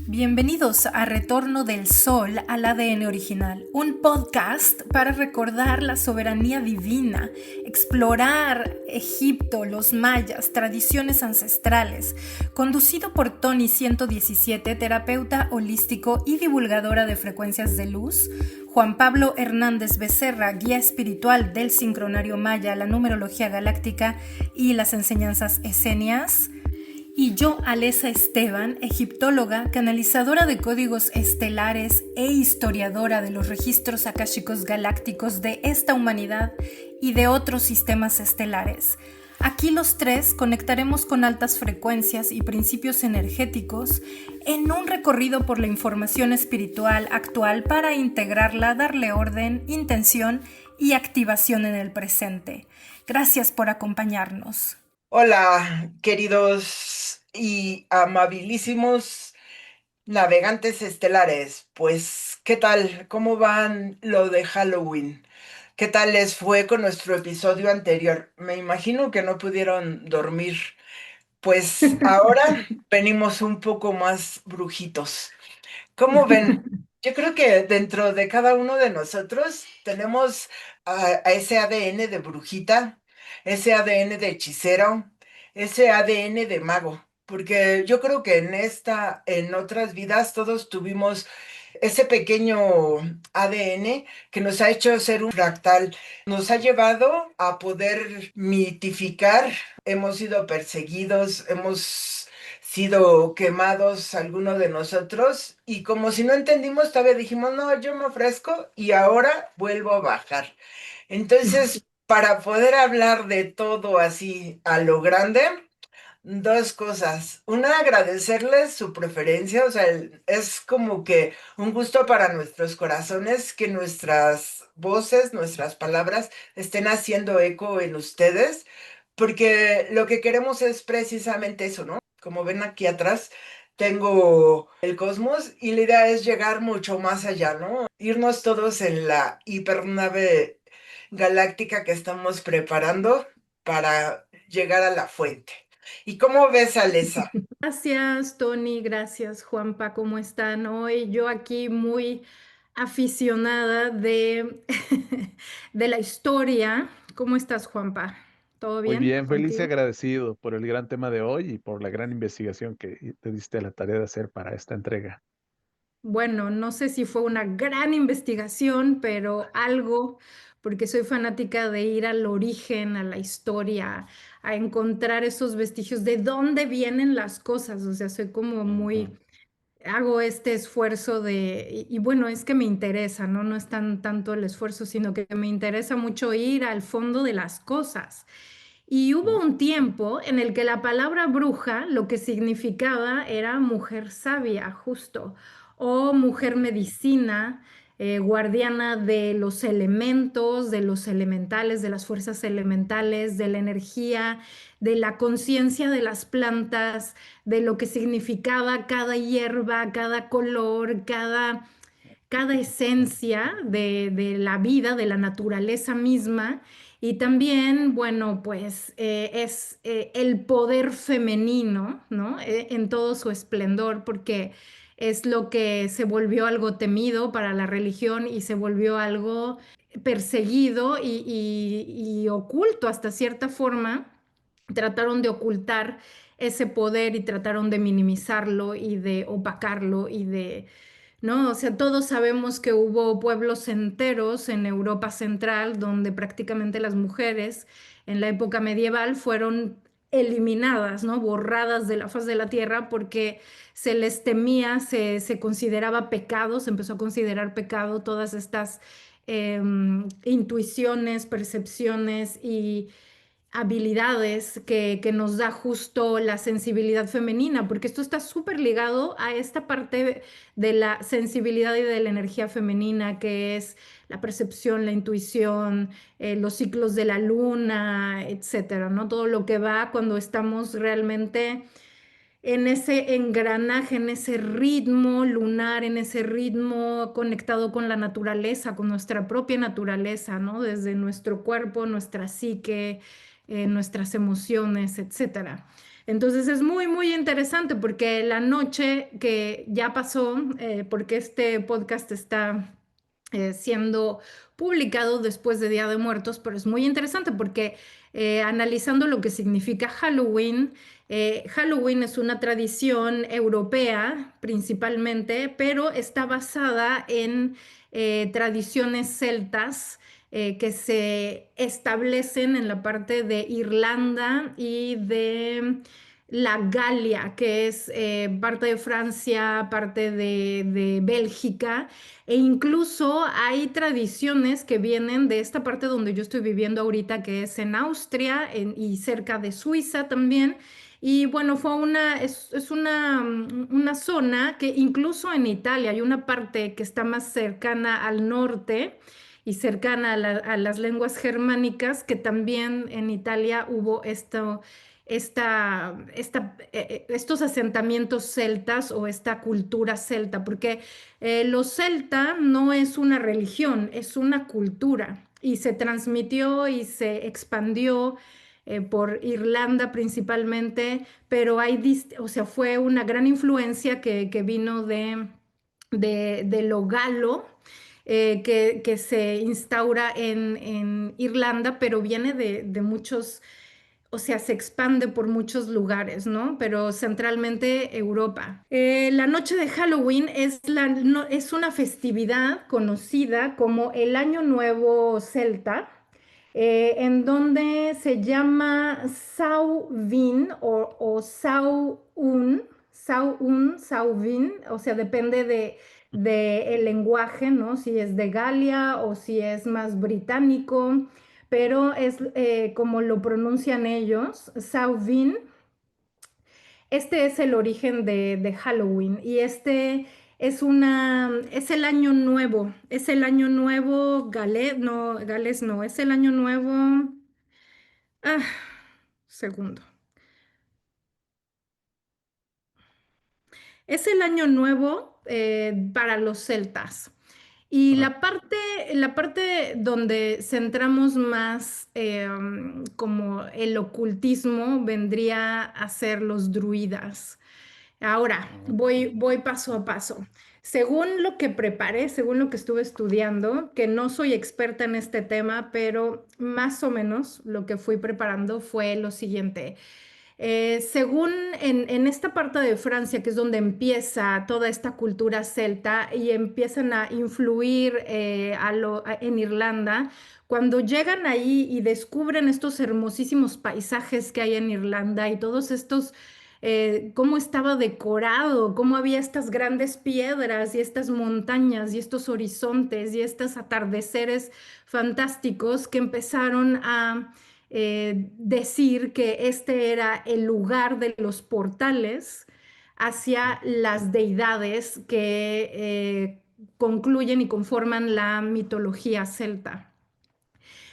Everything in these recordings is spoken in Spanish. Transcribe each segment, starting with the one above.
Bienvenidos a Retorno del Sol al ADN Original, un podcast para recordar la soberanía divina, explorar Egipto, los mayas, tradiciones ancestrales, conducido por Tony 117, terapeuta holístico y divulgadora de frecuencias de luz, Juan Pablo Hernández Becerra, guía espiritual del sincronario maya, la numerología galáctica y las enseñanzas esenias, y yo, Alessa Esteban, egiptóloga, canalizadora de códigos estelares e historiadora de los registros akáshicos galácticos de esta humanidad y de otros sistemas estelares. Aquí los tres conectaremos con altas frecuencias y principios energéticos en un recorrido por la información espiritual actual para integrarla, darle orden, intención y activación en el presente. Gracias por acompañarnos. Hola, queridos y amabilísimos navegantes estelares. Pues, ¿qué tal? ¿Cómo van lo de Halloween? ¿Qué tal les fue con nuestro episodio anterior? Me imagino que no pudieron dormir. Pues ahora venimos un poco más brujitos. ¿Cómo ven? Yo creo que dentro de cada uno de nosotros tenemos a ese ADN de brujita, ese ADN de hechicero, ese ADN de mago, porque yo creo que en otras vidas todos tuvimos ese pequeño ADN que nos ha hecho ser un fractal, nos ha llevado a poder mitificar. Hemos sido perseguidos, hemos sido quemados algunos de nosotros y como si no entendimos, todavía dijimos, no, yo me ofrezco y ahora vuelvo a bajar. Entonces, para poder hablar de todo así a lo grande, dos cosas. Una, agradecerles su preferencia, o sea, es como que un gusto para nuestros corazones que nuestras voces, nuestras palabras estén haciendo eco en ustedes, porque lo que queremos es precisamente eso, ¿no? Como ven aquí atrás, tengo el cosmos y la idea es llegar mucho más allá, ¿no? Irnos todos en la hipernave galáctica que estamos preparando para llegar a la fuente. ¿Y cómo ves, Alesa? Gracias, Tony, gracias, Juanpa, ¿cómo están hoy? Yo aquí muy aficionada de, de la historia. ¿Cómo estás, Juanpa? ¿Todo Muy bien bien, feliz y contigo? agradecido por el gran tema de hoy y por la gran investigación que te diste la tarea de hacer para esta entrega. Bueno, no sé si fue una gran investigación, pero algo, porque soy fanática de ir al origen, a la historia, a encontrar esos vestigios de dónde vienen las cosas. O sea, soy como Ujú. muy hago este esfuerzo de, y bueno, es que me interesa, ¿no? No es tanto el esfuerzo, sino que me interesa mucho ir al fondo de las cosas. Y hubo un tiempo en el que la palabra bruja lo que significaba era mujer sabia, justo, o mujer medicina, guardiana de los elementos, de los elementales, de las fuerzas elementales, de la energía, de la conciencia de las plantas, de lo que significaba cada hierba, cada color, cada esencia de la vida, de la naturaleza misma. Y también, bueno, pues es el poder femenino, ¿no? En todo su esplendor, porque es lo que se volvió algo temido para la religión y se volvió algo perseguido y oculto hasta cierta forma. Trataron de ocultar ese poder y trataron de minimizarlo y de opacarlo y de ¿no? O sea, todos sabemos que hubo pueblos enteros en Europa Central donde prácticamente las mujeres en la época medieval fueron eliminadas, ¿no? Borradas de la faz de la tierra porque se les temía, se consideraba pecado, se empezó a considerar pecado todas estas intuiciones, percepciones y habilidades que nos da justo la sensibilidad femenina, porque esto está súper ligado a esta parte de la sensibilidad y de la energía femenina, que es la percepción, la intuición, los ciclos de la luna, etcétera, ¿no? Todo lo que va cuando estamos realmente en ese engranaje, en ese ritmo lunar, en ese ritmo conectado con la naturaleza, con nuestra propia naturaleza, ¿no? Desde nuestro cuerpo, nuestra psique, nuestras emociones, etcétera. Entonces es muy, muy interesante porque la noche que ya pasó, porque este podcast está siendo publicado después de Día de Muertos, pero es muy interesante porque analizando lo que significa Halloween, Halloween es una tradición europea principalmente, pero está basada en tradiciones celtas que se establecen en la parte de Irlanda y de la Galia, que es parte de Francia, parte de Bélgica, e incluso hay tradiciones que vienen de esta parte donde yo estoy viviendo ahorita, que es en Austria y cerca de Suiza también. Y bueno, es una zona que incluso en Italia hay una parte que está más cercana al norte y cercana a las lenguas germánicas, que también en Italia hubo estos asentamientos celtas o esta cultura celta, porque los celta no es una religión, es una cultura y se transmitió y se expandió por Irlanda principalmente, pero o sea, fue una gran influencia que vino de lo galo, que se instaura en Irlanda, pero viene de muchos, o sea, se expande por muchos lugares, ¿no? Pero centralmente Europa. La noche de Halloween es una festividad conocida como el Año Nuevo Celta, en donde se llama Samhain o Samhain, o sea, depende de el lenguaje, ¿no? Si es de Galia o si es más británico, pero es como lo pronuncian ellos, Samhain. Este es el origen de Halloween y es el año nuevo, es el año nuevo galés no, es el año nuevo, ah, segundo, es el año nuevo para los celtas. Y Órale. la parte donde centramos más como el ocultismo vendría a ser los druidas. Ahora, Oh, voy paso a paso. Según lo que preparé, según lo que estuve estudiando, que no soy experta en este tema, pero más o menos lo que fui preparando fue lo siguiente. Según en esta parte de Francia, que es donde empieza toda esta cultura celta y empiezan a influir en Irlanda, cuando llegan ahí y descubren estos hermosísimos paisajes que hay en Irlanda y todos estos, cómo estaba decorado, cómo había estas grandes piedras y estas montañas y estos horizontes y estos atardeceres fantásticos que empezaron a decir que este era el lugar de los portales hacia las deidades que concluyen y conforman la mitología celta.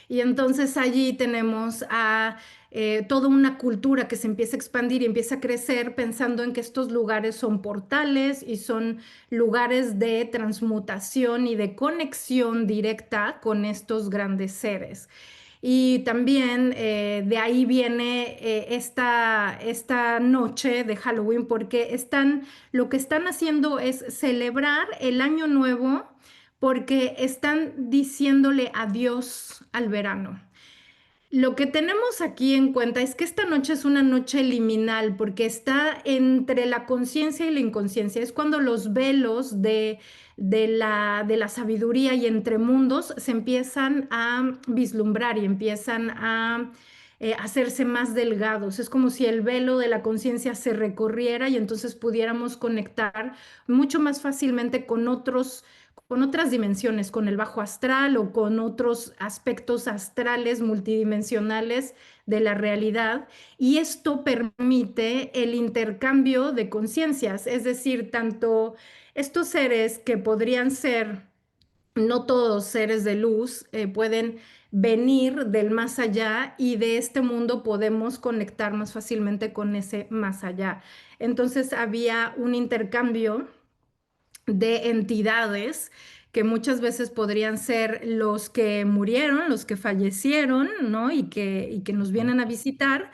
Y entonces allí tenemos a toda una cultura que se empieza a expandir y empieza a crecer pensando en que estos lugares son portales y son lugares de transmutación y de conexión directa con estos grandes seres. Y también de ahí viene esta noche de Halloween, porque lo que están haciendo es celebrar el año nuevo porque están diciéndole adiós al verano. Lo que tenemos aquí en cuenta es que esta noche es una noche liminal porque está entre la conciencia y la inconsciencia. Es cuando los velos de la sabiduría y entre mundos se empiezan a vislumbrar y empiezan a hacerse más delgados. Es como si el velo de la conciencia se recorriera y entonces pudiéramos conectar mucho más fácilmente con otras dimensiones, con el bajo astral o con otros aspectos astrales multidimensionales de la realidad. Y esto permite el intercambio de conciencias, es decir, tanto estos seres que podrían ser, no todos seres de luz, pueden venir del más allá y de este mundo podemos conectar más fácilmente con ese más allá. Entonces había un intercambio de entidades que muchas veces podrían ser los que murieron, los que fallecieron, ¿no? Y que nos oh, vienen a visitar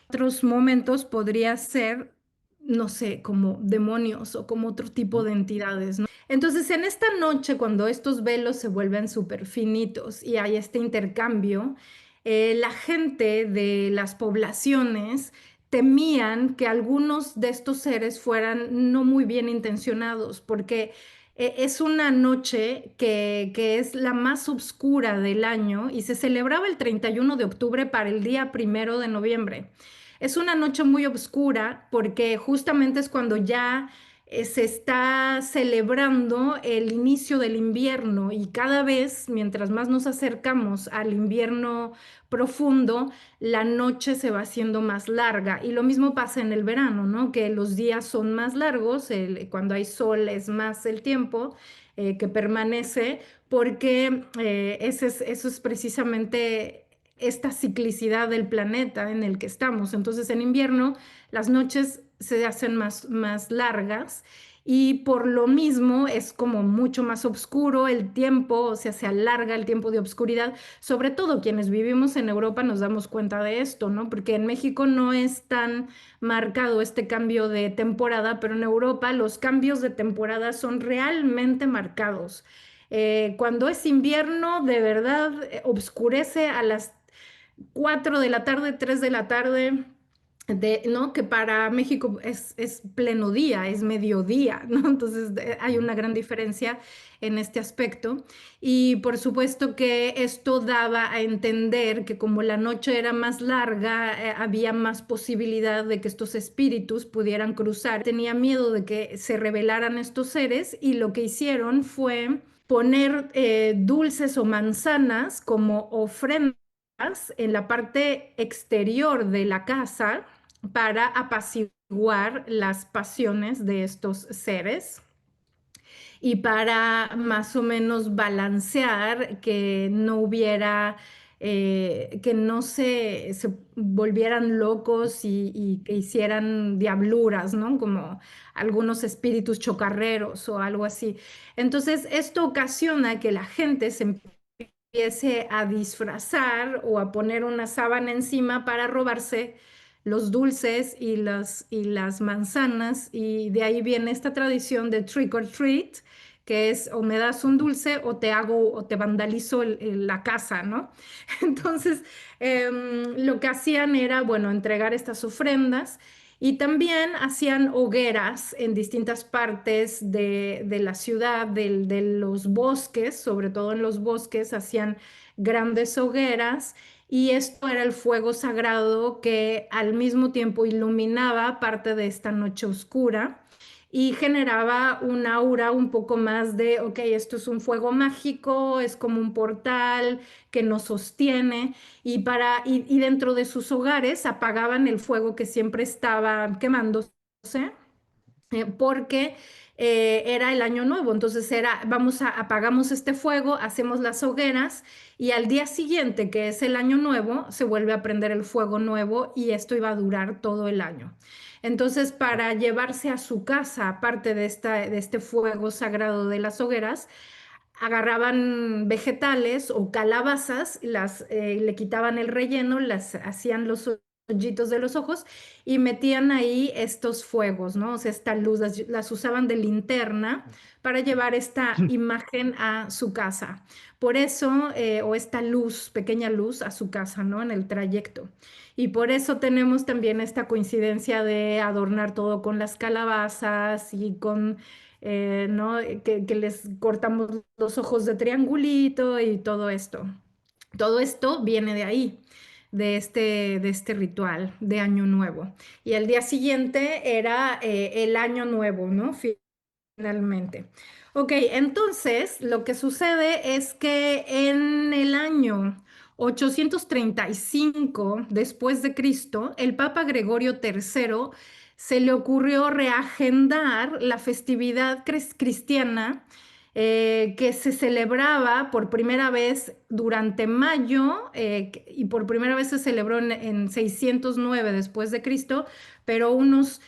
otros momentos podría ser, no sé, como demonios o como otro tipo Ujú. de entidades, ¿no? Entonces, en esta noche, cuando estos velos se vuelven súper finitos y hay este intercambio, la gente de las poblaciones temían que algunos de estos seres fueran no muy bien intencionados, porque es una noche que es la más oscura del año y se celebraba el 31 de octubre para el día 1 de noviembre. Es una noche muy oscura porque justamente es cuando ya se está celebrando el inicio del invierno y cada vez, mientras más nos acercamos al invierno profundo, la noche se va haciendo más larga. Y lo mismo pasa en el verano, ¿no? Que los días son más largos, cuando hay sol es más el tiempo que permanece, porque eso es precisamente esta ciclicidad del planeta en el que estamos. Entonces, en invierno las noches se hacen más largas y por lo mismo es como mucho más oscuro el tiempo, o sea, se alarga el tiempo de oscuridad. Sobre todo quienes vivimos en Europa nos damos cuenta de esto, ¿no? Porque en México no es tan marcado este cambio de temporada, pero en Europa los cambios de temporada son realmente marcados. Cuando es invierno, de verdad, oscurece a las 4 de la tarde, 3 de la tarde, ¿no? Que para México es pleno día, es mediodía, ¿no? Entonces hay Ujú. una gran diferencia en este aspecto. Y por supuesto que esto daba a entender que como la noche era más larga, había más posibilidad de que estos espíritus pudieran cruzar. Tenía miedo de que se revelaran estos seres y lo que hicieron fue poner dulces o manzanas como ofrendas en la parte exterior de la casa para apaciguar las pasiones de estos seres y para más o menos balancear que no hubiera, que no se volvieran locos y que hicieran diabluras, ¿no? Como algunos espíritus chocarreros o algo así. Entonces, esto ocasiona que la gente se empiece a disfrazar o a poner una sábana encima para robarse los dulces y las manzanas. Y de ahí viene esta tradición de trick or treat, que es o me das un dulce o te hago o te vandalizo la casa, ¿no? Entonces, lo que hacían era, bueno, entregar estas ofrendas. Y también hacían hogueras en distintas partes de la ciudad, de los bosques, sobre todo en los bosques, hacían grandes hogueras y esto era el fuego sagrado que al mismo tiempo iluminaba parte de esta noche oscura y generaba un aura un poco más de, ok, esto es un fuego mágico, es como un portal que nos sostiene y dentro de sus hogares apagaban el fuego que siempre estaba quemándose porque era el año nuevo, entonces era, apagamos este fuego, hacemos las hogueras y al día siguiente, que es el año nuevo, se vuelve a prender el fuego nuevo y esto iba a durar todo el año. Entonces, para llevarse a su casa, aparte de este fuego sagrado de las hogueras, agarraban vegetales o calabazas, le quitaban el relleno, las hacían los hoyitos de los ojos y metían ahí estos fuegos, ¿no? O sea, esta luz, las usaban de linterna para llevar esta imagen a su casa. Por eso, o esta luz, pequeña luz a su casa, ¿no? En el trayecto. Y por eso tenemos también esta coincidencia de adornar todo con las calabazas y con ¿no? Que les cortamos los ojos de triangulito y todo esto. Todo esto viene de ahí, de este ritual de Año Nuevo. Y el día siguiente era el Año Nuevo, ¿no? Finalmente. Ok, entonces lo que sucede es que en el año 835 después de Cristo, el Papa Gregorio III se le ocurrió reagendar la festividad cristiana que se celebraba por primera vez durante mayo y por primera vez se celebró en 609 después de Cristo, pero unos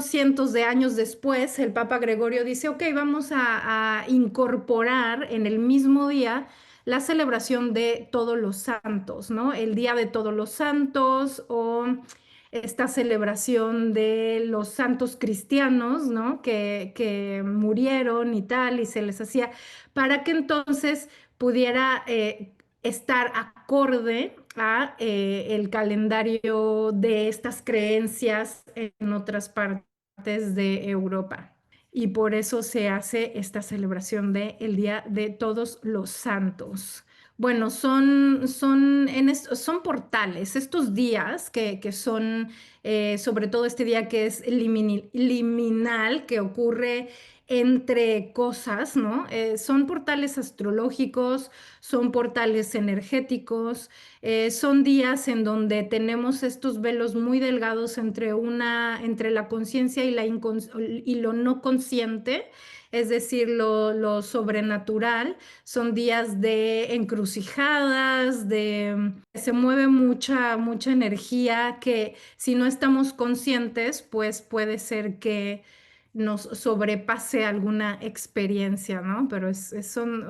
cientos de años después, el Papa Gregorio dice, ok, vamos a incorporar en el mismo día la celebración de Todos los Santos, ¿no? El Día de Todos los Santos o esta celebración de los santos cristianos, ¿no? Que murieron y tal, y se les hacía, para que entonces pudiera estar acorde a el calendario de estas creencias en otras partes de Europa. Y por eso se hace esta celebración de el Día de Todos los Santos. Bueno, son portales, estos días que son, sobre todo este día que es liminal, que ocurre entre cosas, ¿no? Son portales astrológicos, son portales energéticos, son días en donde tenemos estos velos muy delgados entre la conciencia y y lo no consciente, es decir, lo sobrenatural. Son días de encrucijadas, se mueve mucha energía que si no estamos conscientes, pues puede ser que nos sobrepase alguna experiencia, ¿no? Pero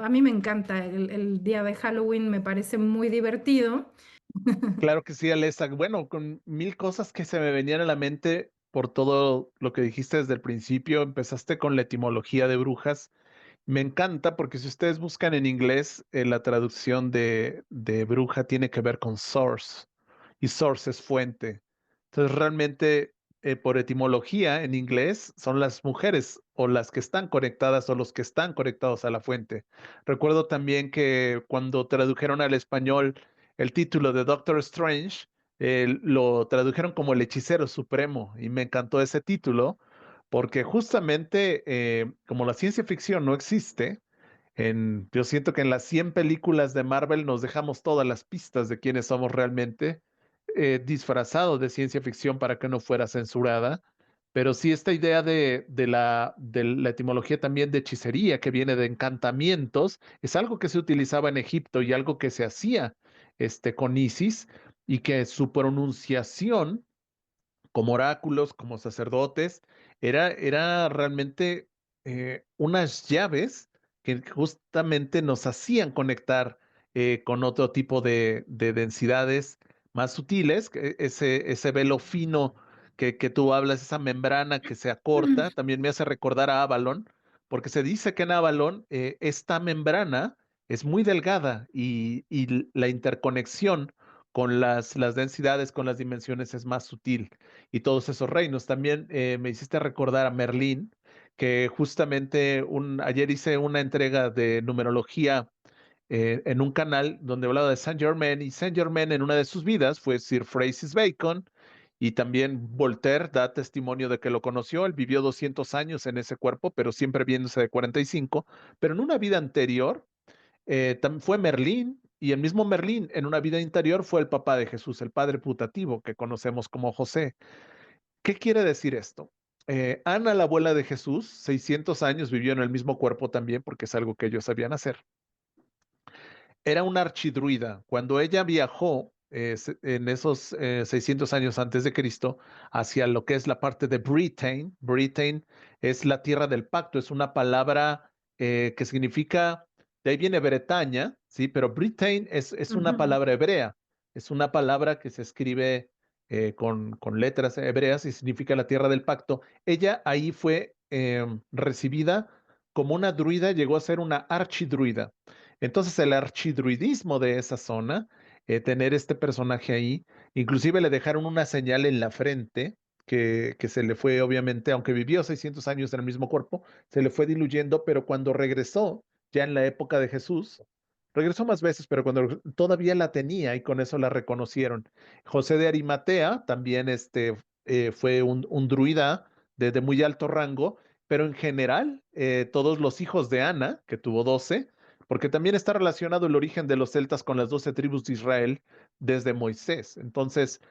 a mí me encanta el día de Halloween, me parece muy divertido. Claro que sí, Alessa. Bueno, con mil cosas que se me venían a la mente por todo lo que dijiste desde el principio, empezaste con la etimología de brujas. Me encanta porque si ustedes buscan en inglés, la traducción de bruja tiene que ver con source y source es fuente. Entonces realmente por etimología en inglés son las mujeres o las que están conectadas o los que están conectados a la fuente. Recuerdo también que cuando tradujeron al español el título de Doctor Strange, lo tradujeron como el hechicero supremo y me encantó ese título porque justamente como la ciencia ficción no existe, yo siento que en las 100 películas de Marvel nos dejamos todas las pistas de quiénes somos realmente, disfrazado de ciencia ficción para que no fuera censurada. Pero sí esta idea de la etimología también de hechicería, que viene de encantamientos, es algo que se utilizaba en Egipto y algo que se hacía con Isis y que su pronunciación como oráculos, como sacerdotes, era realmente unas llaves que justamente nos hacían conectar con otro tipo de densidades más sutiles, ese velo fino que tú hablas, esa membrana que se acorta, también me hace recordar a Avalon, porque se dice que en Avalon esta membrana es muy delgada y la interconexión con las densidades, con las dimensiones es más sutil y todos esos reinos. También me hiciste recordar a Merlín, que justamente ayer hice una entrega de numerología en un canal donde hablaba de Saint Germain y Saint Germain en una de sus vidas fue Sir Francis Bacon y también Voltaire da testimonio de que lo conoció. Él vivió 200 años en ese cuerpo, pero siempre viéndose de 45, pero en una vida anterior fue Merlín, y el mismo Merlín en una vida interior fue el papá de Jesús, el padre putativo que conocemos como José. ¿Qué quiere decir esto? Ana, la abuela de Jesús, 600 años vivió en el mismo cuerpo también, porque es algo que ellos sabían hacer. Era una archidruida. Cuando ella viajó en esos 600 años antes de Cristo hacia lo que es la parte de Britain, Britain es la tierra del pacto, es una palabra que significa, de ahí viene Bretaña, ¿sí? Pero Britain es una Ujú. palabra hebrea, es una palabra que se escribe con letras hebreas y significa la tierra del pacto. Ella ahí fue recibida como una druida, llegó a ser una archidruida. Entonces el archidruidismo de esa zona, tener este personaje ahí, inclusive le dejaron una señal en la frente que se le fue, obviamente, aunque vivió 600 años en el mismo cuerpo, se le fue diluyendo, pero cuando regresó, ya en la época de Jesús, regresó más veces, pero cuando todavía la tenía y con eso la reconocieron. José de Arimatea también fue un druida de muy alto rango, pero en general, todos los hijos de Ana, que tuvo 12, porque también está relacionado el origen de los celtas con las 12 tribus de Israel desde Moisés. Entonces,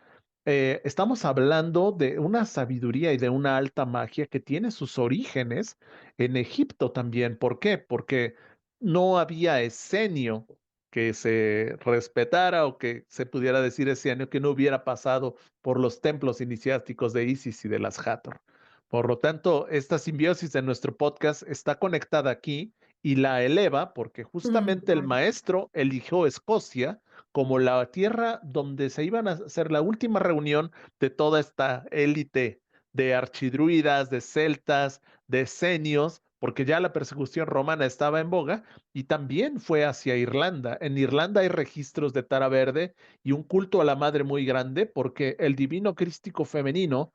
estamos hablando de una sabiduría y de una alta magia que tiene sus orígenes en Egipto también. ¿Por qué? Porque no había escenio que se respetara o que se pudiera decir escenio que no hubiera pasado por los templos iniciáticos de Isis y de las Hathor. Por lo tanto, esta simbiosis de nuestro podcast está conectada aquí y la eleva porque justamente el Claro. maestro eligió Escocia como la tierra donde se iban a hacer la última reunión de toda esta élite de archidruidas, de celtas, de esenios, porque ya la persecución romana estaba en boga, y también fue hacia Irlanda. En Irlanda hay registros de Tara Verde y un culto a la madre muy grande, porque el divino crístico femenino,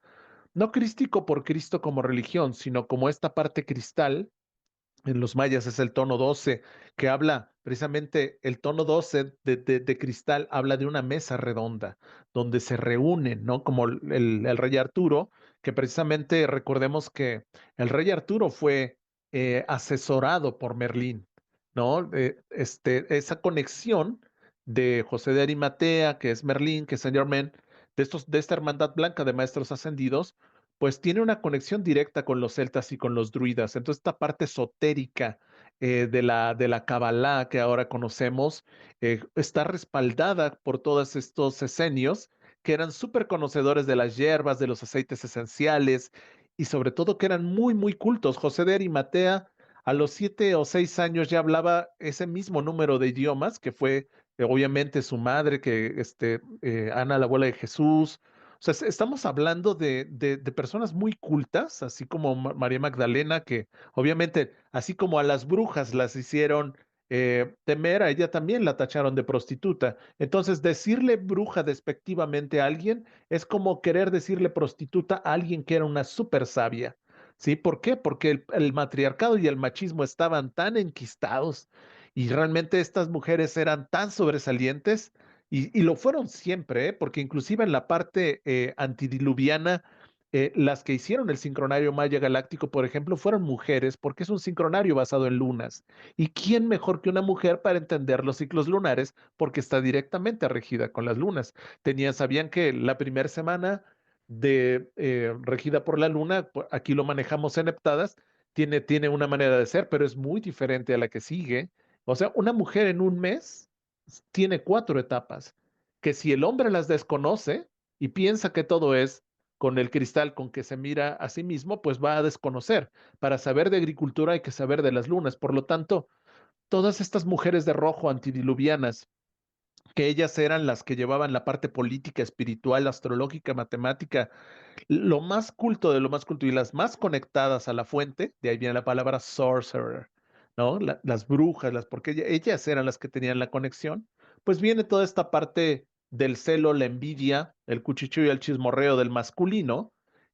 no crístico por Cristo como religión, sino como esta parte cristal, en los mayas es el tono 12, que habla precisamente, el tono 12 de cristal habla de una mesa redonda donde se reúnen, ¿no? Como el rey Arturo, que precisamente recordemos que el rey Arturo fue asesorado por Merlín, ¿no? Esa conexión de José de Arimatea, que es Merlín, que es Saint Germain, de esta hermandad blanca de maestros ascendidos, pues tiene una conexión directa con los celtas y con los druidas. Entonces, esta parte esotérica de la Kabbalah que ahora conocemos está respaldada por todos estos esenios que eran súper conocedores de las hierbas, de los aceites esenciales y sobre todo que eran muy, muy cultos. José de Arimatea a los 7 o 6 años ya hablaba ese mismo número de idiomas, que fue obviamente su madre, que Ana, la abuela de Jesús. O sea, estamos hablando de personas muy cultas, así como María Magdalena, que obviamente, así como a las brujas las hicieron temer, a ella también la tacharon de prostituta. Entonces, decirle bruja despectivamente a alguien es como querer decirle prostituta a alguien que era una súper sabia. ¿Sí? ¿Por qué? Porque el matriarcado y el machismo estaban tan enquistados y realmente estas mujeres eran tan sobresalientes y lo fueron siempre, ¿eh? Porque inclusive en la parte antidiluviana, las que hicieron el sincronario Maya Galáctico, por ejemplo, fueron mujeres, porque es un sincronario basado en lunas. ¿Y quién mejor que una mujer para entender los ciclos lunares? Porque está directamente regida con las lunas. Sabían que la primera semana regida por la luna, aquí lo manejamos en heptadas, tiene una manera de ser, pero es muy diferente a la que sigue. O sea, una mujer en un mes tiene 4 etapas, que si el hombre las desconoce y piensa que todo es con el cristal con que se mira a sí mismo, pues va a desconocer. Para saber de agricultura hay que saber de las lunas. Por lo tanto, todas estas mujeres de rojo antidiluvianas, que ellas eran las que llevaban la parte política, espiritual, astrológica, matemática, lo más culto de lo más culto y las más conectadas a la fuente, de ahí viene la palabra sorcerer, ¿no? Las brujas, porque ellas eran las que tenían la conexión, pues viene toda esta parte del celo, la envidia, el cuchicheo y el chismorreo del masculino,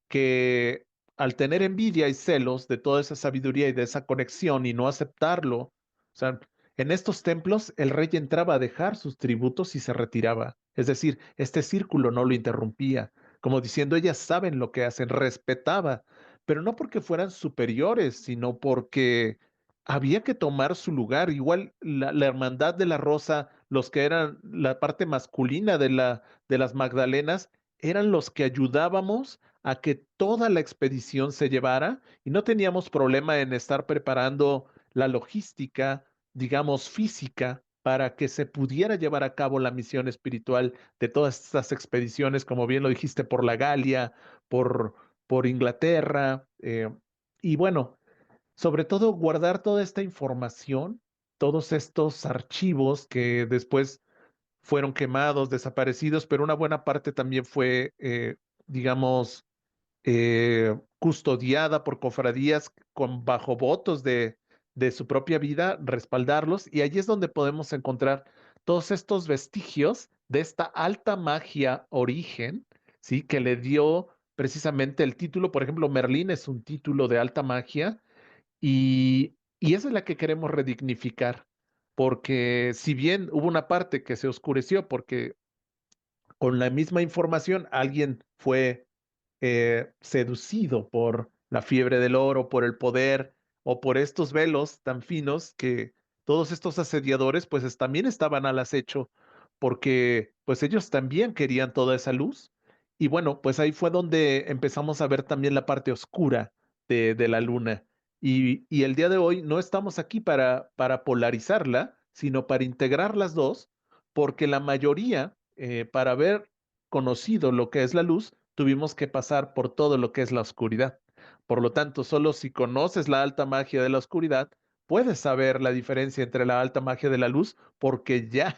que al tener envidia y celos de toda esa sabiduría y de esa conexión y no aceptarlo, o sea, en estos templos el rey entraba a dejar sus tributos y se retiraba. Es decir, este círculo no lo interrumpía, como diciendo, ellas saben lo que hacen, respetaba, pero no porque fueran superiores, sino porque había que tomar su lugar. Igual la Hermandad de la Rosa, los que eran la parte masculina de las Magdalenas, eran los que ayudábamos a que toda la expedición se llevara y no teníamos problema en estar preparando la logística, digamos, física para que se pudiera llevar a cabo la misión espiritual de todas estas expediciones, como bien lo dijiste, por la Galia, por, por Inglaterra, y bueno, sobre todo guardar toda esta información, todos estos archivos que después fueron quemados, desaparecidos, pero una buena parte también fue, digamos, custodiada por cofradías bajo votos de su propia vida, respaldarlos, y allí es donde podemos encontrar todos estos vestigios de esta alta magia origen, ¿sí? Que le dio precisamente el título. Por ejemplo, Merlín es un título de alta magia y esa es la que queremos redignificar, porque si bien hubo una parte que se oscureció porque con la misma información alguien fue seducido por la fiebre del oro, por el poder o por estos velos tan finos que todos estos asediadores pues también estaban al acecho porque pues ellos también querían toda esa luz. Y bueno, pues ahí fue donde empezamos a ver también la parte oscura de la luna. Y el día de hoy no estamos aquí para polarizarla, sino para integrar las dos, porque la mayoría, para haber conocido lo que es la luz, tuvimos que pasar por todo lo que es la oscuridad. Por lo tanto, solo si conoces la alta magia de la oscuridad, puedes saber la diferencia entre la alta magia de la luz, porque ya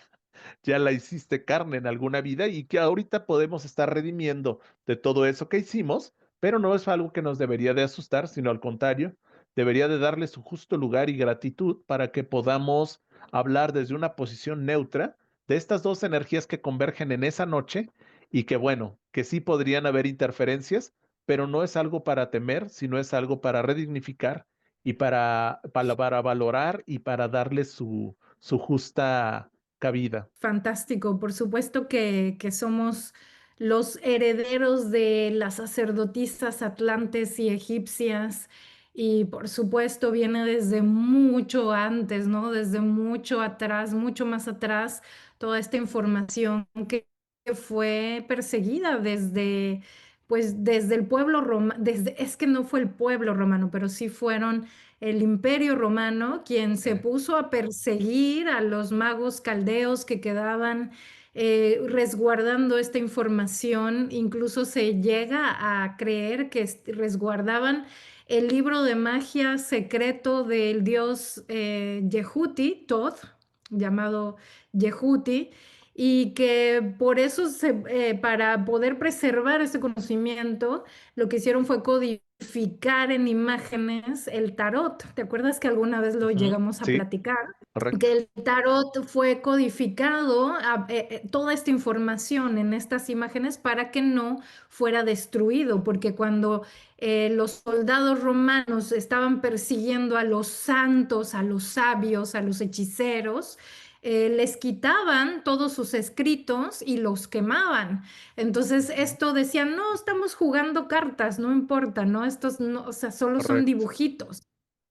ya la hiciste carne en alguna vida y que ahorita podemos estar redimiendo de todo eso que hicimos, pero no es algo que nos debería de asustar, sino al contrario, debería de darle su justo lugar y gratitud para que podamos hablar desde una posición neutra de estas dos energías que convergen en esa noche y que bueno, que sí podrían haber interferencias, pero no es algo para temer, sino es algo para redignificar y para valorar y para darle su justa cabida. Fantástico, por supuesto que somos los herederos de las sacerdotisas atlantes y egipcias y por supuesto viene desde mucho antes, ¿no? Desde mucho atrás, mucho más atrás, toda esta información que fue perseguida desde, pues desde el pueblo romano, desde, es que no fue el pueblo romano, pero sí fueron el Imperio Romano, quien se puso a perseguir a los magos caldeos que quedaban resguardando esta información. Incluso se llega a creer que resguardaban el libro de magia secreto del dios Yehuti, Thoth, llamado Yehuti, y que por eso, para poder preservar ese conocimiento, lo que hicieron fue codificar en imágenes el tarot. ¿Te acuerdas que alguna vez lo Ujú. llegamos a Sí, platicar? correcto. Que el tarot fue codificado, toda esta información en estas imágenes para que no fuera destruido, porque cuando los soldados romanos estaban persiguiendo a los santos, a los sabios, a los hechiceros, les quitaban todos sus escritos y los quemaban. Entonces, esto decían, no, estamos jugando cartas, no importa, ¿no? Estos no, o sea, solo son Correcto. dibujitos.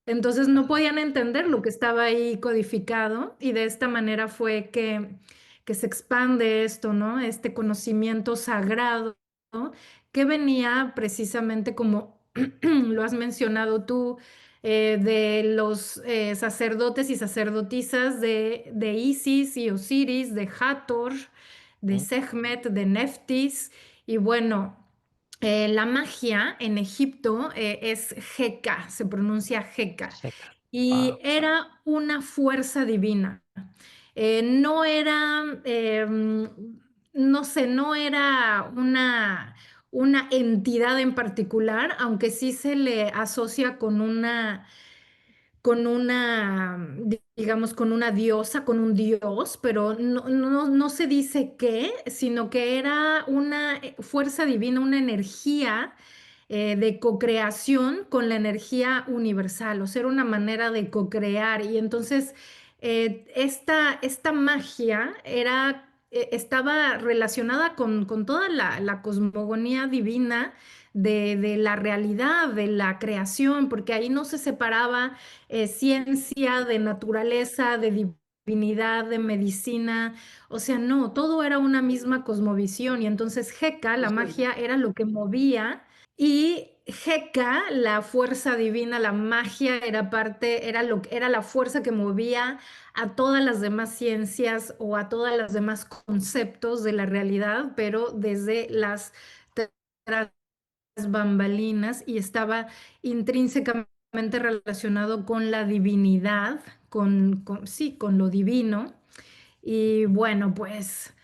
Entonces no podían entender lo que estaba ahí codificado y de esta manera fue que se expande esto, ¿no? Este conocimiento sagrado, ¿no? Que venía precisamente como lo has mencionado tú, de los sacerdotes y sacerdotisas de Isis y Osiris, de Hathor, de Ujú. Sekhmet, de Neftis y bueno. La magia en Egipto es Heka, se pronuncia Heka, Checa. y Wow. era una fuerza divina. No era, no sé, no era una entidad en particular, aunque sí se le asocia digamos, con una diosa, con un dios, pero no se dice qué, sino que era una fuerza divina, una energía de cocreación con la energía universal, o sea, era una manera de cocrear. Y entonces esta magia estaba relacionada con toda la cosmogonía divina de la realidad, de la creación, porque ahí no se separaba ciencia, de naturaleza, de divinidad, de medicina, o sea, no, todo era una misma cosmovisión y entonces Heka, la magia, era lo que movía y Heka, la fuerza divina, la magia, era parte, era la fuerza que movía a todas las demás ciencias o a todas las demás conceptos de la realidad, pero desde las bambalinas y estaba intrínsecamente relacionado con la divinidad, sí, con lo divino. Y bueno, pues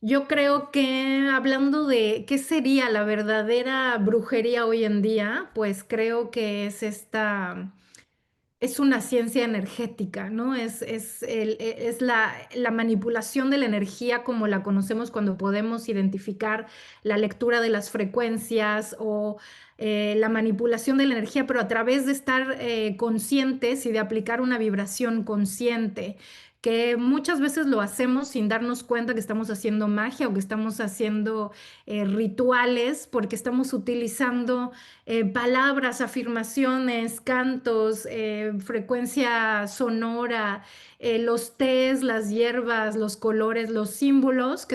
yo creo que hablando de qué sería la verdadera brujería hoy en día, pues creo que es una ciencia energética, ¿no? Es la manipulación de la energía como la conocemos cuando podemos identificar la lectura de las frecuencias o la manipulación de la energía, pero a través de estar conscientes y de aplicar una vibración consciente, que muchas veces lo hacemos sin darnos cuenta que estamos haciendo magia o que estamos haciendo rituales, porque estamos utilizando palabras, afirmaciones, cantos, frecuencia sonora, los tés, las hierbas, los colores, los símbolos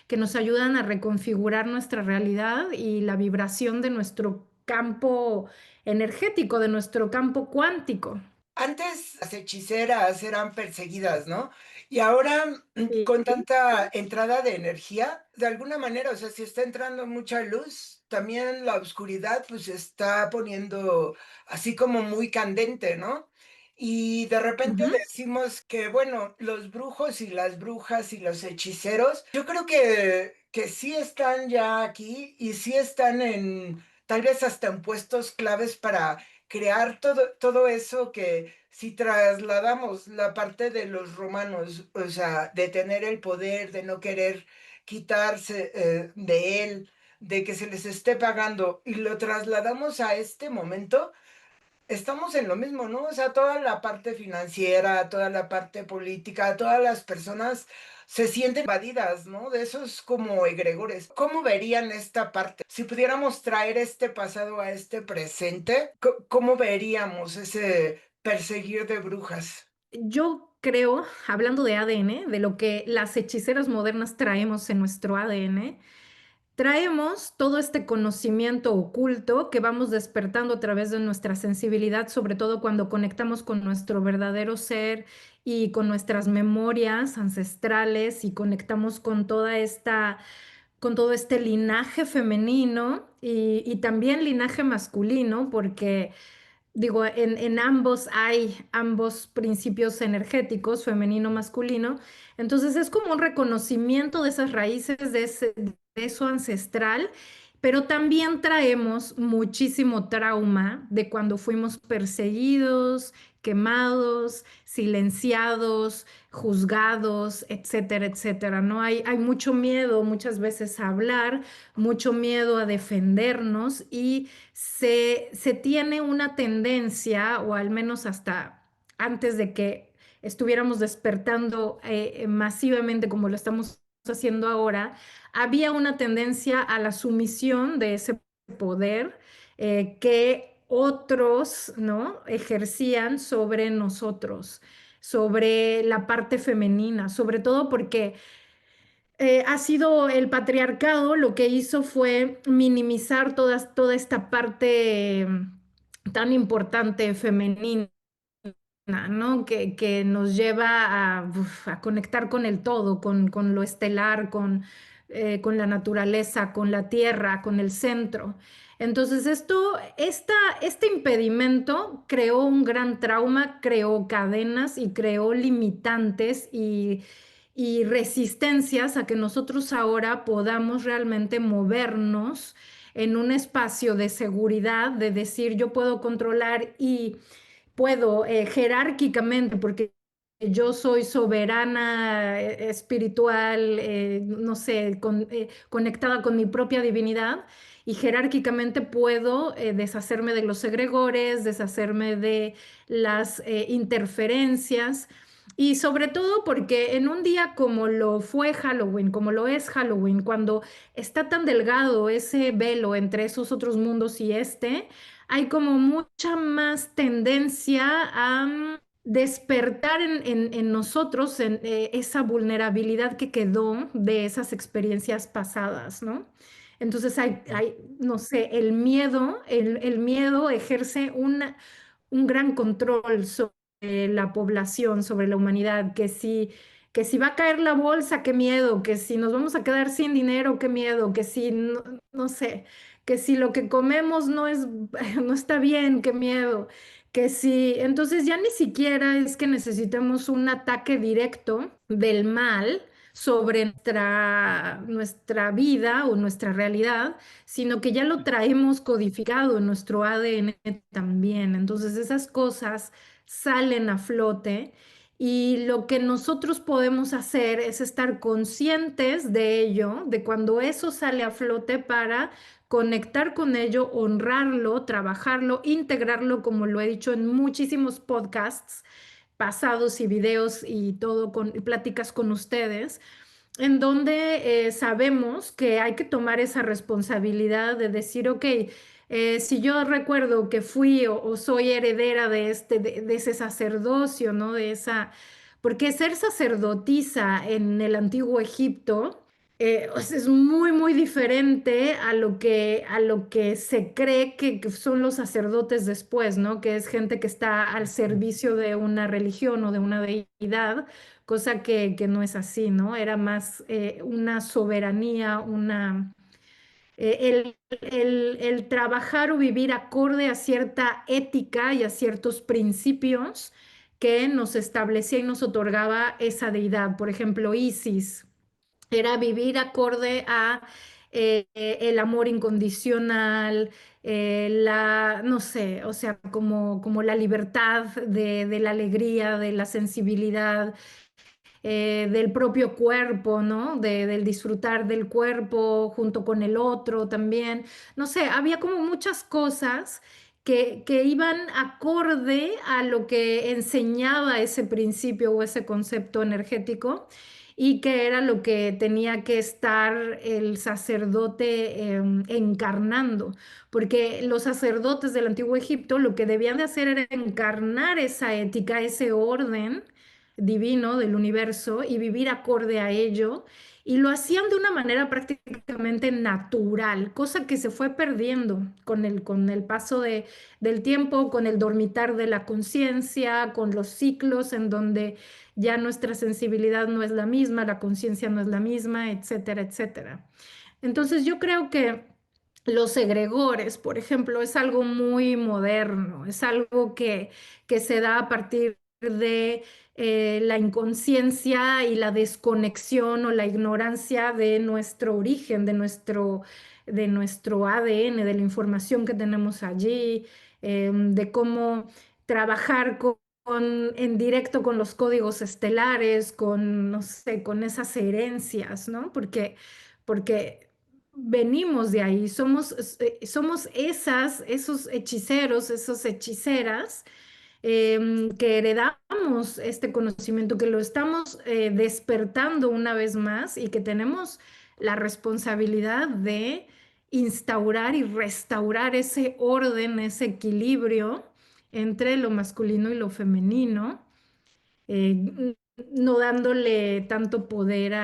que nos ayudan a reconfigurar nuestra realidad y la vibración de nuestro campo energético, de nuestro campo cuántico. Antes las hechiceras eran perseguidas, ¿no? Y ahora Sí. con tanta entrada de energía, de alguna manera, o sea, si está entrando mucha luz, también la oscuridad pues se está poniendo así como muy candente, ¿no? Y de repente Ujú. decimos que, bueno, los brujos y las brujas y los hechiceros, yo creo que sí están ya aquí y sí están en, tal vez hasta en puestos claves para crear todo eso que si trasladamos la parte de los romanos, o sea, de tener el poder, de no querer quitarse de él, de que se les esté pagando y lo trasladamos a este momento, estamos en lo mismo, ¿no? O sea, toda la parte financiera, toda la parte política, todas las personas se sienten invadidas, ¿no? De esos como egregores. ¿Cómo verían esta parte? Si pudiéramos traer este pasado a este presente, ¿cómo veríamos ese perseguir de brujas? Yo creo, hablando de ADN, de lo que las hechiceras modernas traemos en nuestro ADN, traemos todo este conocimiento oculto que vamos despertando a través de nuestra sensibilidad, sobre todo cuando conectamos con nuestro verdadero ser y con nuestras memorias ancestrales y conectamos con con todo este linaje femenino y también linaje masculino, porque digo, en ambos hay ambos principios energéticos, femenino, masculino. Entonces es como un reconocimiento de esas raíces, de eso ancestral, pero también traemos muchísimo trauma de cuando fuimos perseguidos, quemados, silenciados, juzgados, etcétera, etcétera, ¿no? Hay mucho miedo muchas veces a hablar, mucho miedo a defendernos y se tiene una tendencia, o al menos hasta antes de que estuviéramos despertando masivamente como lo estamos haciendo ahora, había una tendencia a la sumisión de ese poder que otros, ¿no? ejercían sobre nosotros, sobre la parte femenina, sobre todo porque ha sido el patriarcado lo que hizo fue minimizar toda esta parte tan importante femenina, ¿no? Que nos lleva a conectar con el todo, con lo estelar, con la naturaleza, con la tierra, con el centro. Entonces, este impedimento creó un gran trauma, creó cadenas y creó limitantes y resistencias a que nosotros ahora podamos realmente movernos en un espacio de seguridad, de decir yo puedo controlar y puedo jerárquicamente, porque yo soy soberana espiritual, no sé, conectada con mi propia divinidad y jerárquicamente puedo deshacerme de los egregores, deshacerme de las interferencias. Y sobre todo porque en un día como lo fue Halloween, como lo es Halloween, cuando está tan delgado ese velo entre esos otros mundos y este, hay como mucha más tendencia a despertar en nosotros esa vulnerabilidad que quedó de esas experiencias pasadas, ¿no? Entonces no sé, el miedo ejerce un gran control sobre la población, sobre la humanidad, que si va a caer la bolsa, qué miedo, que si nos vamos a quedar sin dinero, qué miedo, que si, no sé, que si lo que comemos no está bien, qué miedo, que si, entonces ya ni siquiera es que necesitemos un ataque directo del mal sobre nuestra vida o nuestra realidad, sino que ya lo traemos codificado en nuestro ADN también. Entonces esas cosas salen a flote y lo que nosotros podemos hacer es estar conscientes de ello, de cuando eso sale a flote para conectar con ello, honrarlo, trabajarlo, integrarlo, como lo he dicho en muchísimos podcasts pasados y videos y todo con y pláticas con ustedes en donde sabemos que hay que tomar esa responsabilidad de decir, ok, si yo recuerdo que fui o soy heredera de ese sacerdocio, ¿no? Porque ser sacerdotisa en el antiguo Egipto o sea, es muy, muy diferente a lo que se cree que son los sacerdotes después, ¿no? Que es gente que está al servicio de una religión o de una deidad, cosa que no es así, ¿no? Era más una soberanía, El trabajar o vivir acorde a cierta ética y a ciertos principios que nos establecía y nos otorgaba esa deidad. Por ejemplo, Isis era vivir acorde a el amor incondicional, no sé, o sea, como la libertad de la alegría, de la sensibilidad, del propio cuerpo, ¿no? Del disfrutar del cuerpo junto con el otro también. No sé, había como muchas cosas que iban acorde a lo que enseñaba ese principio o ese concepto energético y que era lo que tenía que estar el sacerdote encarnando, porque los sacerdotes del antiguo Egipto lo que debían de hacer era encarnar esa ética, ese orden divino del universo y vivir acorde a ello. Y lo hacían de una manera prácticamente natural, cosa que se fue perdiendo con el paso del tiempo, con el dormitar de la conciencia, con los ciclos en donde ya nuestra sensibilidad no es la misma, la conciencia no es la misma, etcétera, etcétera. Entonces yo creo que los egregores, por ejemplo, es algo muy moderno, es algo que se da a partir de la inconsciencia y la desconexión o la ignorancia de nuestro origen, de nuestro ADN, de la información que tenemos allí, de cómo trabajar en directo con los códigos estelares, con, no sé, con esas herencias, ¿no? Porque venimos de ahí, somos esos hechiceros, esas hechiceras que heredamos este conocimiento, que lo estamos despertando una vez más y que tenemos la responsabilidad de instaurar y restaurar ese orden, ese equilibrio entre lo masculino y lo femenino, no dándole tanto poder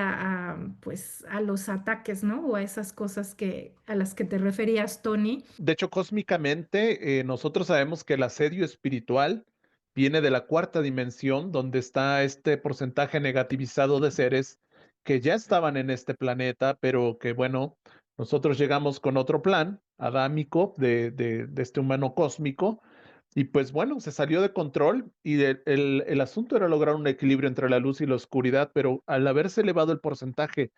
pues, a los ataques, ¿no? O a esas cosas a las que te referías, Tony. De hecho, cósmicamente, nosotros sabemos que el asedio espiritual viene de la cuarta dimensión, donde está este porcentaje negativizado de seres que ya estaban en este planeta, pero que, bueno, nosotros llegamos con otro plan adámico de este humano cósmico, y pues bueno, se salió de control y el asunto era lograr un equilibrio entre la luz y la oscuridad, pero al haberse elevado el porcentaje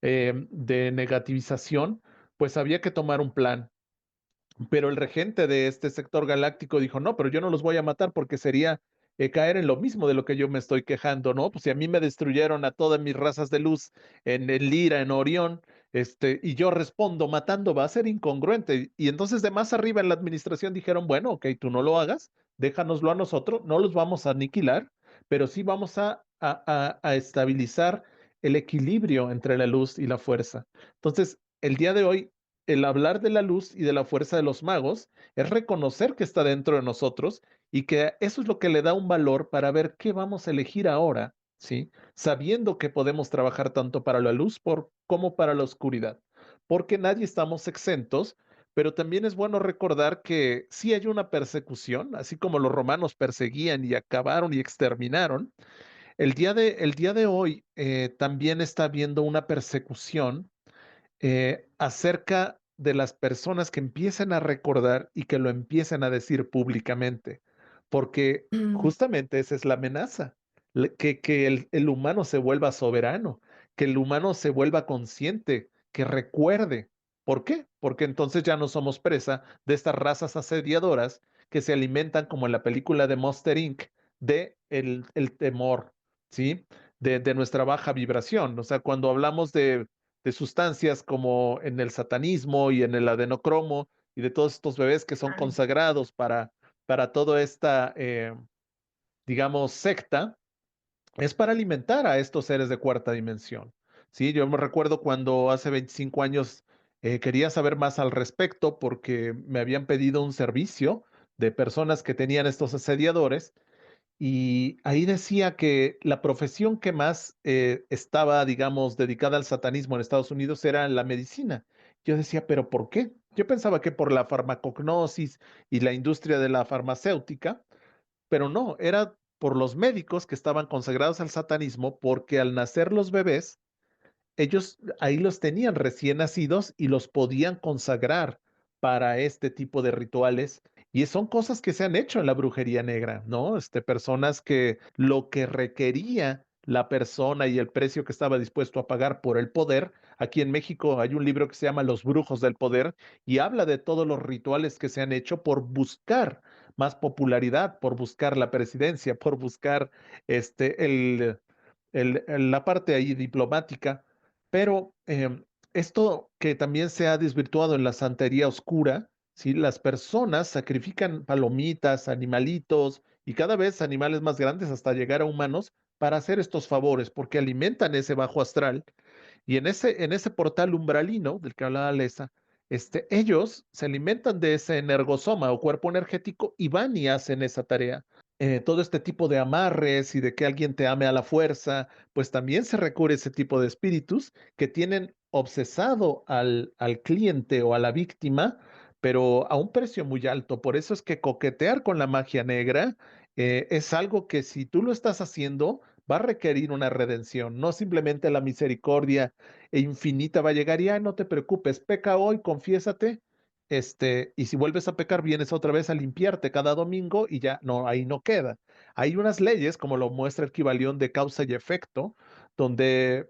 de negativización, pues había que tomar un plan. Pero el regente de este sector galáctico dijo, no, pero yo no los voy a matar porque sería caer en lo mismo de lo que yo me estoy quejando, ¿no? Pues si a mí me destruyeron a todas mis razas de luz en el Lira, en Orión, y yo respondo matando, va a ser incongruente. Y entonces de más arriba en la administración dijeron, bueno, ok, tú no lo hagas, déjanoslo a nosotros, no los vamos a aniquilar, pero sí vamos a estabilizar el equilibrio entre la luz y la fuerza. Entonces, el día de hoy el hablar de la luz y de la fuerza de los magos es reconocer que está dentro de nosotros y que eso es lo que le da un valor para ver qué vamos a elegir ahora, ¿sí? Sabiendo que podemos trabajar tanto para la luz como para la oscuridad, porque nadie estamos exentos, pero también es bueno recordar que sí hay una persecución, así como los romanos perseguían y acabaron y exterminaron. El día de hoy también está habiendo una persecución acerca de las personas que empiecen a recordar y que lo empiecen a decir públicamente, porque Mm. justamente esa es la amenaza, que el humano se vuelva soberano, que el humano se vuelva consciente, que recuerde. ¿Por qué? Porque entonces ya no somos presa de estas razas asediadoras que se alimentan, como en la película de Monster Inc., de el temor, ¿sí? De nuestra baja vibración. O sea, cuando hablamos de sustancias como en el satanismo y en el adenocromo y de todos estos bebés que son Ay. consagrados para toda esta, digamos, secta, es para alimentar a estos seres de cuarta dimensión. Sí, yo me recuerdo cuando hace 25 años quería saber más al respecto porque me habían pedido un servicio de personas que tenían estos asediadores y ahí decía que la profesión que más estaba, digamos, dedicada al satanismo en Estados Unidos era la medicina. Yo decía, ¿pero por qué? Yo pensaba que por la farmacognosis y la industria de la farmacéutica, pero no, era por los médicos que estaban consagrados al satanismo, porque al nacer los bebés, ellos ahí los tenían recién nacidos y los podían consagrar para este tipo de rituales. Y son cosas que se han hecho en la brujería negra, ¿no? Personas que lo que requería la persona y el precio que estaba dispuesto a pagar por el poder. Aquí en México hay un libro que se llama Los Brujos del Poder y habla de todos los rituales que se han hecho por buscar más popularidad, por buscar la presidencia, por buscar la parte ahí diplomática. Pero esto que también se ha desvirtuado en la santería oscura, ¿sí? Las personas sacrifican palomitas, animalitos y cada vez animales más grandes hasta llegar a humanos para hacer estos favores, porque alimentan ese bajo astral. Y en ese portal umbralino del que hablaba Lesa, ellos se alimentan de ese energosoma o cuerpo energético y van y hacen esa tarea. Todo este tipo de amarres y de que alguien te ame a la fuerza, pues también se recurre a ese tipo de espíritus que tienen obsesado al cliente o a la víctima, pero a un precio muy alto. Por eso es que coquetear con la magia negra es algo que si tú lo estás haciendo, va a requerir una redención, no simplemente la misericordia infinita va a llegar y, no te preocupes, peca hoy, confiésate, y si vuelves a pecar, vienes otra vez a limpiarte cada domingo y ya, no, ahí no queda. Hay unas leyes, como lo muestra el Kybalión de causa y efecto, donde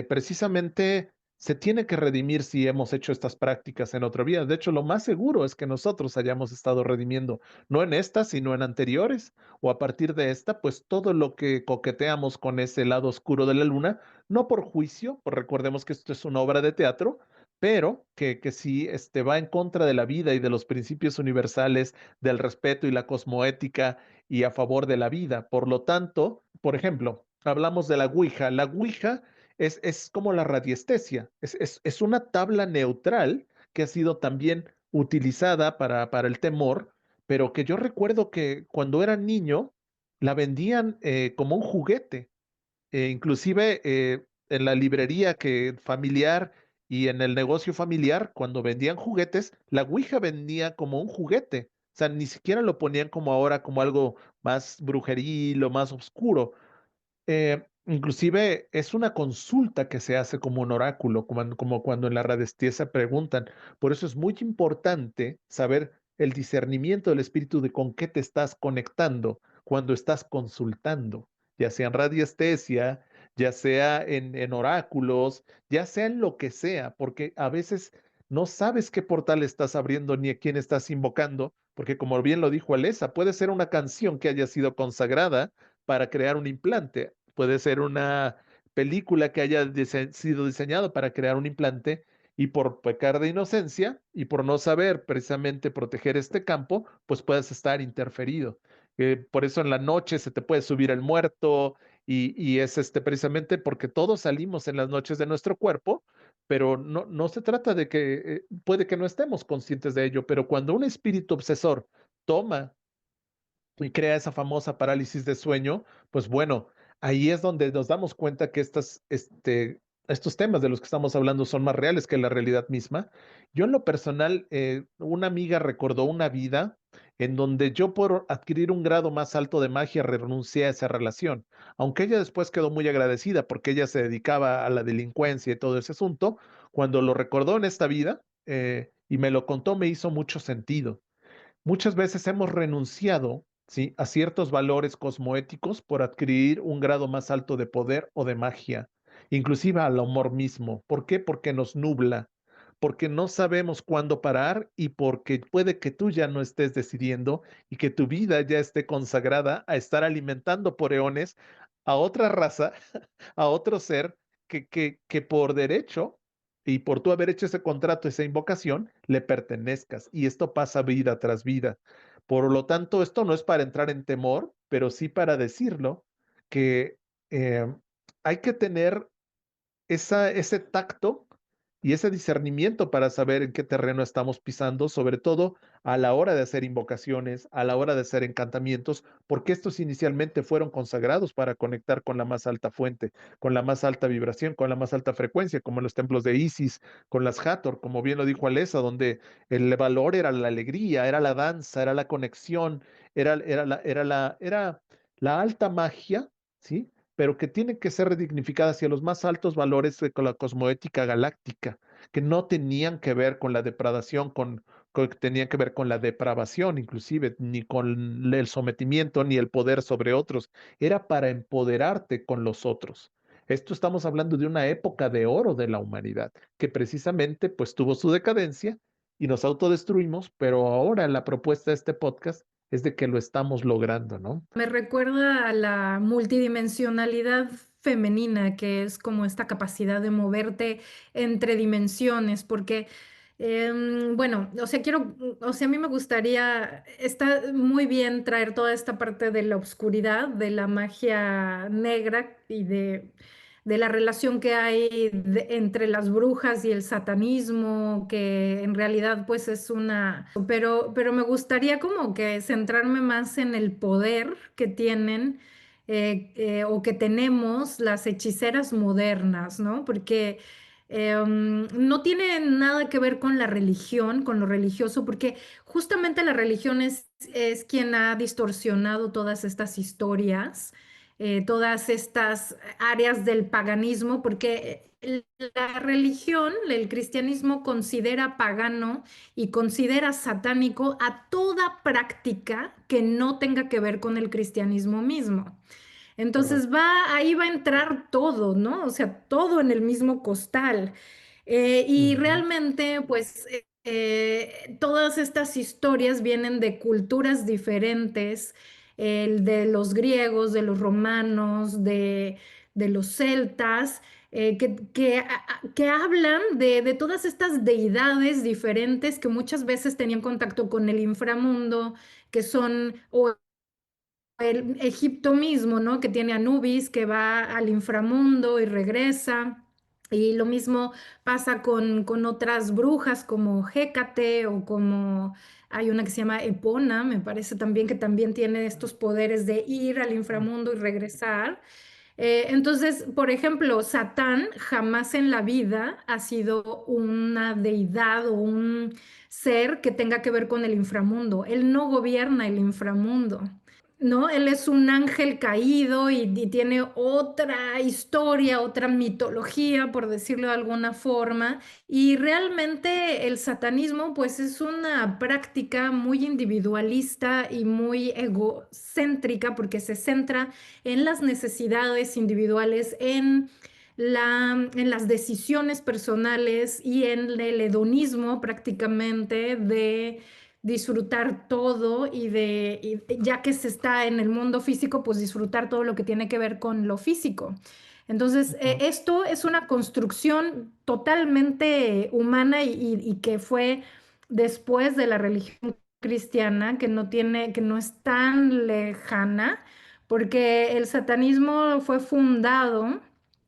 precisamente se tiene que redimir si hemos hecho estas prácticas en otra vida. De hecho, lo más seguro es que nosotros hayamos estado redimiendo, no en esta, sino en anteriores, o a partir de esta, pues todo lo que coqueteamos con ese lado oscuro de la luna, no por juicio, pues recordemos que esto es una obra de teatro, pero que sí va en contra de la vida y de los principios universales del respeto y la cosmoética y a favor de la vida. Por lo tanto, por ejemplo, hablamos de la Ouija. La Ouija es como la radiestesia, es una tabla neutral que ha sido también utilizada para el temor, pero que yo recuerdo que cuando era niño la vendían como un juguete, inclusive en la librería familiar y en el negocio familiar, cuando vendían juguetes, la Ouija vendía como un juguete. O sea, ni siquiera lo ponían como ahora, como algo más brujeril o más oscuro. Inclusive es una consulta que se hace como un oráculo, como cuando en la radiestesia preguntan. Por eso es muy importante saber el discernimiento del espíritu de con qué te estás conectando cuando estás consultando, ya sea en radiestesia, ya sea en oráculos, ya sea en lo que sea, porque a veces no sabes qué portal estás abriendo ni a quién estás invocando, porque como bien lo dijo Alesa, puede ser una canción que haya sido consagrada para crear un implante. Puede ser una película que haya sido diseñado para crear un implante y por pecar de inocencia y por no saber precisamente proteger este campo, pues puedes estar interferido. Por eso en la noche se te puede subir el muerto y es precisamente porque todos salimos en las noches de nuestro cuerpo, pero no se trata de que puede que no estemos conscientes de ello, pero cuando un espíritu obsesor toma y crea esa famosa parálisis de sueño, pues bueno, ahí es donde nos damos cuenta que estos temas de los que estamos hablando son más reales que la realidad misma. Yo en lo personal, una amiga recordó una vida en donde yo por adquirir un grado más alto de magia renuncié a esa relación, aunque ella después quedó muy agradecida porque ella se dedicaba a la delincuencia y todo ese asunto, cuando lo recordó en esta vida y me lo contó, me hizo mucho sentido. Muchas veces hemos renunciado, ¿sí?, a ciertos valores cosmoéticos por adquirir un grado más alto de poder o de magia, inclusive al amor mismo. ¿Por qué? Porque nos nubla, porque no sabemos cuándo parar y porque puede que tú ya no estés decidiendo y que tu vida ya esté consagrada a estar alimentando por eones a otra raza, a otro ser que por derecho y por tú haber hecho ese contrato, esa invocación, le pertenezcas. Y esto pasa vida tras vida. Por lo tanto, esto no es para entrar en temor, pero sí para decirlo, que eh, hay que tener ese tacto y ese discernimiento para saber en qué terreno estamos pisando, sobre todo a la hora de hacer invocaciones, a la hora de hacer encantamientos, porque estos inicialmente fueron consagrados para conectar con la más alta fuente, con la más alta vibración, con la más alta frecuencia, como en los templos de Isis, con las Hathor, como bien lo dijo Alesa, donde el valor era la alegría, era la danza, era la conexión, era la alta magia, ¿sí? pero que tienen que ser redignificadas hacia los más altos valores de la cosmoética galáctica, que no tenían que ver con la depradación, que tenían que ver con la depravación, inclusive, ni con el sometimiento, ni el poder sobre otros. Era para empoderarte con los otros. Esto estamos hablando de una época de oro de la humanidad, que precisamente pues tuvo su decadencia y nos autodestruimos, pero ahora la propuesta de este podcast es de que lo estamos logrando, ¿no? Me recuerda a la multidimensionalidad femenina, que es como esta capacidad de moverte entre dimensiones, porque, bueno, o sea, o sea, a mí me gustaría, está muy bien traer toda esta parte de la oscuridad, de la magia negra y de la relación que hay entre las brujas y el satanismo, que en realidad pues es una, pero me gustaría como que centrarme más en el poder que tienen o que tenemos las hechiceras modernas, ¿no? Porque no tiene nada que ver con la religión, con lo religioso, porque justamente la religión es quien ha distorsionado todas estas historias, todas estas áreas del paganismo, porque la religión, el cristianismo considera pagano y considera satánico a toda práctica que no tenga que ver con el cristianismo mismo. Entonces Correcto. ahí va a entrar todo, ¿no? O sea, todo en el mismo costal. Y Ujú, realmente, pues, todas estas historias vienen de culturas diferentes, el de los griegos, de los romanos, de los celtas, que hablan de todas estas deidades diferentes que muchas veces tenían contacto con el inframundo, que son, o el Egipto mismo, ¿no? Que tiene Anubis, que va al inframundo y regresa. Y lo mismo pasa con otras brujas como Hécate o como hay una que se llama Epona, me parece también que también tiene estos poderes de ir al inframundo y regresar. Entonces, por ejemplo, Satán jamás en la vida ha sido una deidad o un ser que tenga que ver con el inframundo. Él no gobierna el inframundo. ¿No? Él es un ángel caído y tiene otra historia, otra mitología, por decirlo de alguna forma. Y realmente el satanismo, pues es una práctica muy individualista y muy egocéntrica porque se centra en las necesidades individuales, en las decisiones personales y en el hedonismo prácticamente de disfrutar todo ya que se está en el mundo físico, pues disfrutar todo lo que tiene que ver con lo físico. Entonces, ujú, esto es una construcción totalmente humana y que fue después de la religión cristiana, que no es tan lejana, porque el satanismo fue fundado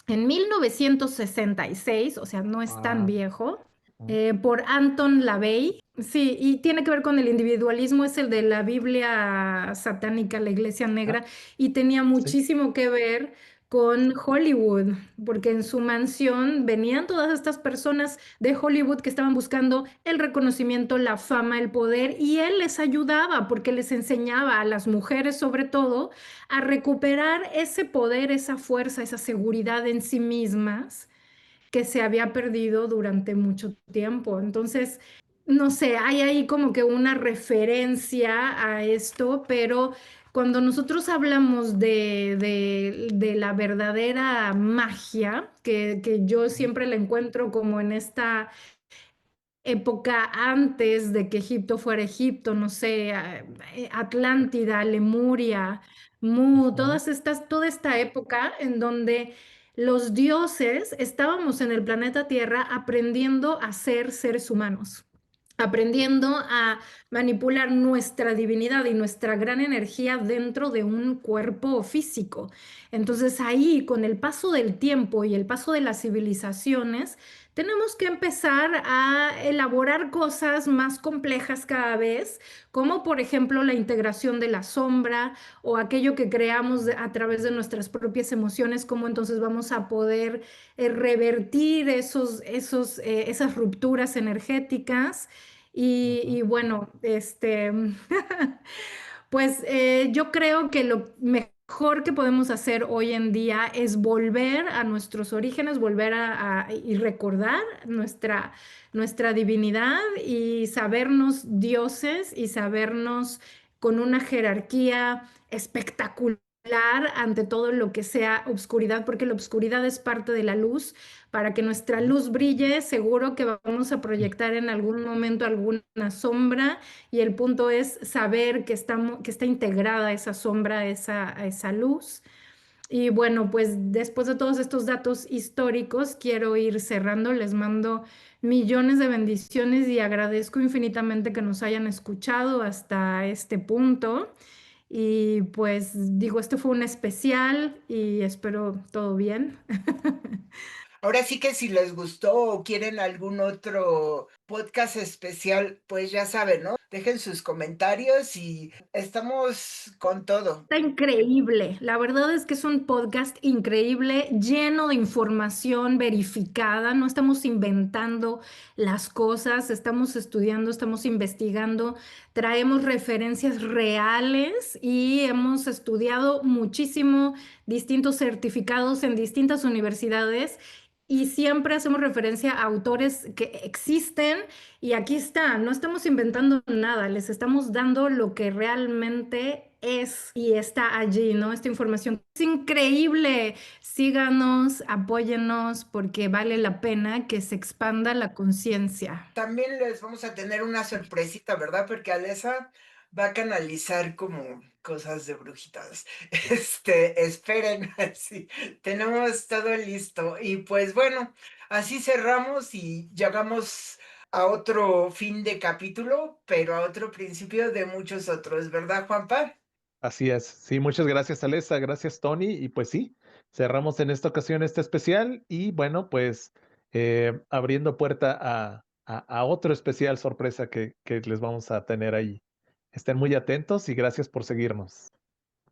en 1966, o sea, no es tan ah, viejo, ujú, por Anton LaVey. Sí, y tiene que ver con el individualismo, es el de la Biblia satánica, la Iglesia ah, Negra, y tenía sí, muchísimo que ver con Hollywood, porque en su mansión venían todas estas personas de Hollywood que estaban buscando el reconocimiento, la fama, el poder, y él les ayudaba porque les enseñaba a las mujeres sobre todo a recuperar ese poder, esa fuerza, esa seguridad en sí mismas que se había perdido durante mucho tiempo. Entonces, no sé, hay ahí como que una referencia a esto, pero cuando nosotros hablamos de la verdadera magia, que yo ujú, siempre la encuentro como en esta época antes de que Egipto fuera Egipto, no sé, Atlántida, Lemuria, Mu, ujú, toda esta época en donde los dioses estábamos en el planeta Tierra aprendiendo a ser seres humanos, aprendiendo a manipular nuestra divinidad y nuestra gran energía dentro de un cuerpo físico. Entonces ahí, con el paso del tiempo y el paso de las civilizaciones, tenemos que empezar a elaborar cosas más complejas cada vez, como por ejemplo la integración de la sombra o aquello que creamos a través de nuestras propias emociones, cómo entonces vamos a poder revertir esas rupturas energéticas. ujú. Y bueno, pues yo creo que lo mejor mejor que podemos hacer hoy en día es volver a nuestros orígenes, volver y recordar nuestra divinidad y sabernos dioses y sabernos con una jerarquía espectacular ante todo lo que sea obscuridad, porque la obscuridad es parte de la luz. Para que nuestra luz brille, seguro que vamos a proyectar en algún momento alguna sombra y el punto es saber que está integrada esa sombra a esa luz. Y bueno, pues después de todos estos datos históricos, quiero ir cerrando. Les mando millones de bendiciones y agradezco infinitamente que nos hayan escuchado hasta este punto. Y pues digo, este fue un especial y espero todo bien. Ahora sí que si les gustó o quieren algún otro podcast especial, pues ya saben, ¿no? Dejen sus comentarios y estamos con todo. Está increíble. La verdad es que es un podcast increíble, lleno de información verificada. No estamos inventando las cosas, estamos estudiando, estamos investigando, traemos referencias reales y hemos estudiado muchísimo distintos certificados en distintas universidades. Y siempre hacemos referencia a autores que existen y aquí está, no estamos inventando nada, les estamos dando lo que realmente es y está allí, ¿no? Esta información es increíble. Síganos, apóyennos porque vale la pena que se expanda la conciencia. También les vamos a tener una sorpresita, ¿verdad? Porque Alesa va a canalizar como cosas de brujitas. Esperen, sí, tenemos todo listo. Y pues bueno, así cerramos y llegamos a otro fin de capítulo, pero a otro principio de muchos otros, ¿verdad, Juanpa? Así es. Sí, muchas gracias, Alessa. Gracias, Tony. Y pues sí, cerramos en esta ocasión este especial y bueno, pues abriendo puerta a otro especial sorpresa que les vamos a tener ahí. Estén muy atentos y gracias por seguirnos.